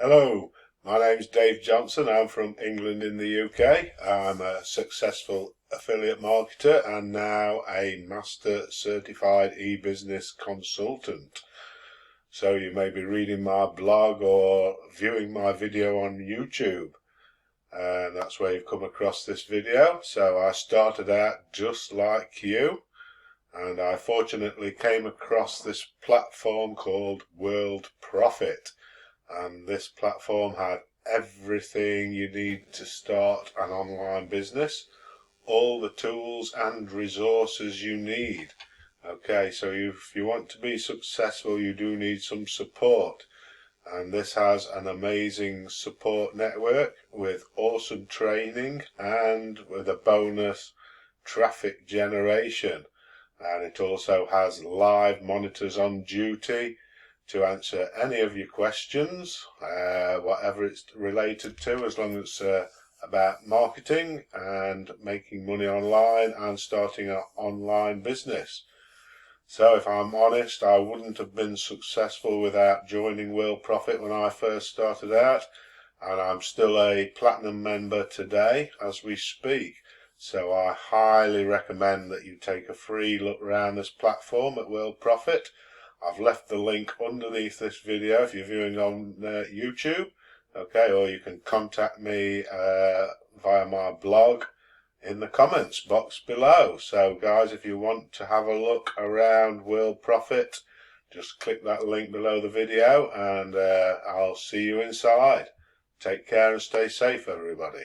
Hello, my name's Dave Johnson. I'm from England in the UK. I'm a successful affiliate marketer and now a master certified e-business consultant. So you may be reading my blog or viewing my video on YouTube, and that's where you've come across this video. So I started out just like you, and I fortunately came across this platform called World Profit. And this platform had everything you need to start an online business, all the tools and resources you need. Okay, so if you want to be successful, you do need some support, and this has an amazing support network with awesome training and with a bonus traffic generation. And it also has live monitors on duty to answer any of your questions, whatever it's related to, as long as it's about marketing and making money online and starting an online business. So if I'm honest, I wouldn't have been successful without joining World Profit when I first started out, and I'm still a platinum member today as we speak. So I highly recommend that you take a free look around this platform at World Profit. I've left the link underneath this video if you're viewing on YouTube, okay, or you can contact me via my blog in the comments box below. So guys, if you want to have a look around World Profit, just click that link below the video and I'll see you inside. Take care and stay safe, everybody.